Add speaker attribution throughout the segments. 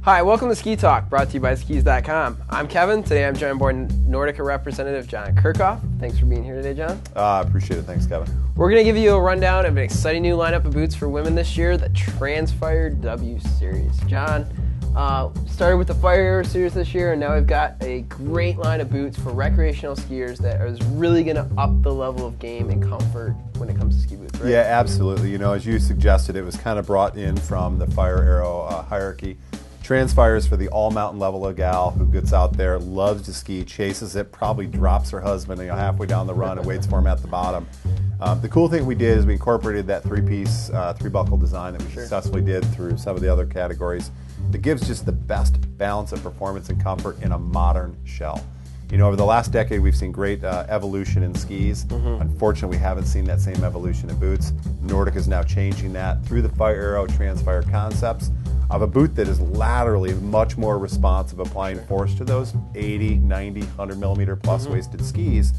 Speaker 1: Hi, welcome to Ski Talk, brought to you by skis.com. I'm Kevin. Today I'm joined by Nordica representative John Kirchhoff. Thanks for being here today, John.
Speaker 2: Appreciate it. Thanks, Kevin.
Speaker 1: We're going to give you a rundown of an exciting new lineup of boots for women this year, the TransFire W Series. John, started with the Fire Series this year, and now we've got a great line of boots for recreational skiers that is really going to up the level of game and comfort when it comes to ski boots, right?
Speaker 2: Yeah, absolutely. You know, as you suggested, it was kind of brought in from the Fire Aero hierarchy. TransFire is for the all-mountain level of gal who gets out there, loves to ski, chases it, probably drops her husband halfway down the run and waits for him at the bottom. The cool thing we did is we incorporated that three-piece, three-buckle design that we successfully did through some of the other categories that gives just the best balance of performance and comfort in a modern shell. You know, over the last decade, we've seen great evolution in skis. Unfortunately, we haven't seen that same evolution in boots. Nordica is now changing that through the Fire Aero TransFire concepts of a boot that is laterally much more responsive, applying force to those 80, 90, 100 millimeter plus waisted skis,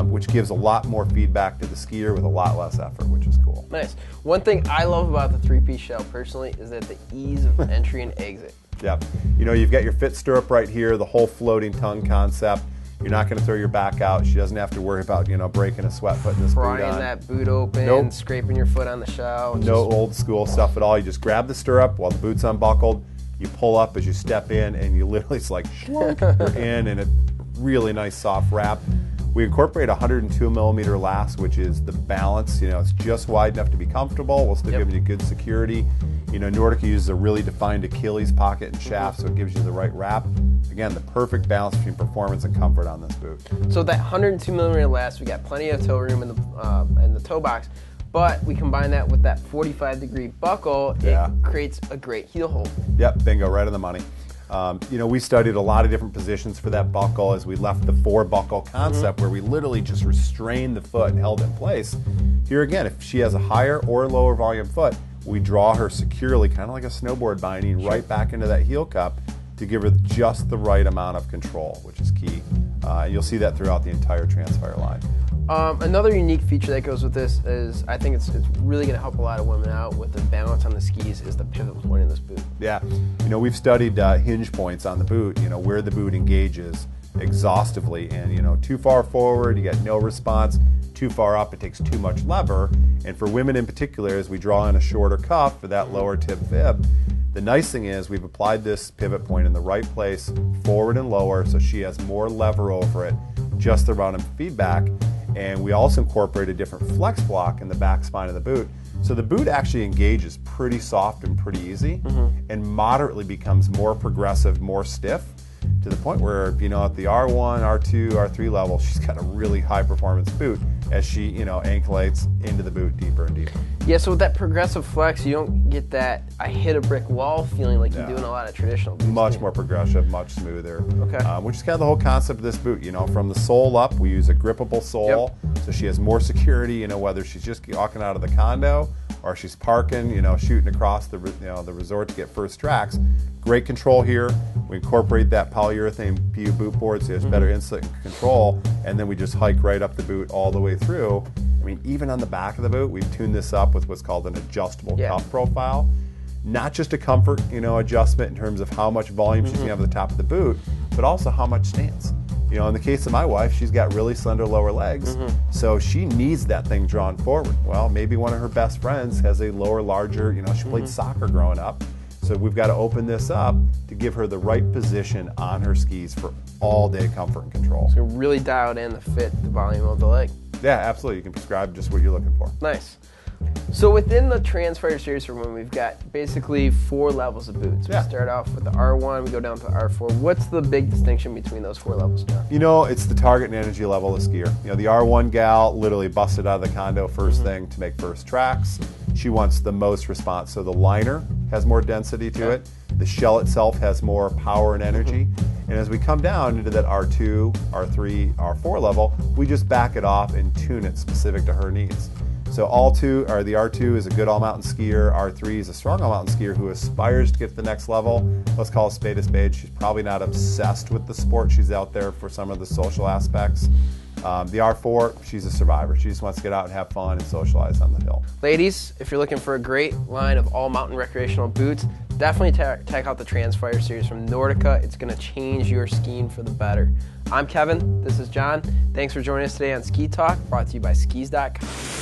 Speaker 2: which gives a lot more feedback to the skier with a lot less effort, which is cool.
Speaker 1: Nice. One thing I love about the three-piece shell personally is that the ease of entry and exit.
Speaker 2: Yeah, you know, you've got your fit stirrup right here, the whole floating tongue concept. You're not going to throw your back out. She doesn't have to worry about, breaking a sweat putting this boot on.
Speaker 1: Prying that boot open, scraping your foot on the shell.
Speaker 2: No old school stuff at all. You just grab the stirrup while the boot's unbuckled. You pull up as you step in, and you literally, it's like, shlunk, you're in, and a really nice soft wrap. We incorporate a 102 millimeter last, which is the balance. You know, it's just wide enough to be comfortable while still giving you good security. You know, Nordica uses a really defined Achilles pocket and shaft, so it gives you the right wrap. Again, the perfect balance between performance and comfort on this boot.
Speaker 1: So that 102 millimeter last, we got plenty of toe room in the toe box, but we combine that with that 45-degree buckle. It creates a great heel hold.
Speaker 2: Yep, bingo, right on the money. You know, we studied a lot of different positions for that buckle as we left the four-buckle concept where we literally just restrained the foot and held it in place. Here again, if she has a higher or lower volume foot, we draw her securely, kind of like a snowboard binding, right back into that heel cup to give her just the right amount of control, which is key. You'll see that throughout the entire TransFire line.
Speaker 1: Another unique feature that goes with this is, I think it's really going to help a lot of women out with the balance on the skis, is the pivot point in this boot.
Speaker 2: Yeah, you know, we've studied hinge points on the boot, you know, where the boot engages exhaustively, and you know, too far forward, you get no response. Too far up, it takes too much lever. And for women in particular, as we draw in a shorter cuff for that lower tib fib, the nice thing is we've applied this pivot point in the right place, forward and lower, so she has more lever over it, just the amount of feedback. And we also incorporate a different flex block in the back spine of the boot. So the boot actually engages pretty soft and pretty easy, and moderately becomes more progressive, more stiff, to the point where, you know, at the R1, R2, R3 level, she's got a really high performance boot as she, you know, ankleates into the boot deeper and deeper.
Speaker 1: Yeah, so with that progressive flex, you don't get that I hit a brick wall feeling like you do in a lot of traditional boots.
Speaker 2: Much more progressive, much smoother.
Speaker 1: Okay.
Speaker 2: Which is kind of the whole concept of this boot. You know, from the sole up, we use a grippable sole, so she has more security. You know, whether she's just walking out of the condo or she's parking, you know, shooting across the the resort to get first tracks. Great control here. We incorporate that polyurethane PU boot board, so there's better insulate and control, and then we just hike right up the boot all the way through. I mean, even on the back of the boot, we've tuned this up with what's called an adjustable cuff profile. Not just a comfort, you know, adjustment in terms of how much volume she's gonna have at the top of the boot, but also how much stance. You know, in the case of my wife, she's got really slender lower legs, so she needs that thing drawn forward. Well, maybe one of her best friends has a lower, larger, you know, she played soccer growing up, so we've got to open this up to give her the right position on her skis for all-day comfort and control.
Speaker 1: So really dialed in the fit, the volume of the leg.
Speaker 2: Yeah, absolutely. You can prescribe just what you're looking for.
Speaker 1: Nice. So within the TransFire series for women, we've got basically 4 levels of boots. We start off with the R1, we go down to the R4. What's the big distinction between those 4 levels, John?
Speaker 2: You know, it's the target and energy level of the skier. You know, the R1 gal literally busted out of the condo first thing to make first tracks. She wants the most response. So the liner has more density to it. The shell itself has more power and energy. And as we come down into that R2, R3, R4 level, we just back it off and tune it specific to her needs. So the R2 is a good all-mountain skier. R3 is a strong all-mountain skier who aspires to get to the next level. Let's call a spade a spade. She's probably not obsessed with the sport. She's out there for some of the social aspects. The R4, she's a survivor. She just wants to get out and have fun and socialize on the hill.
Speaker 1: Ladies, if you're looking for a great line of all mountain recreational boots, definitely check out the TransFire series from Nordica. It's going to change your skiing for the better. I'm Kevin. This is John. Thanks for joining us today on Ski Talk, brought to you by skis.com.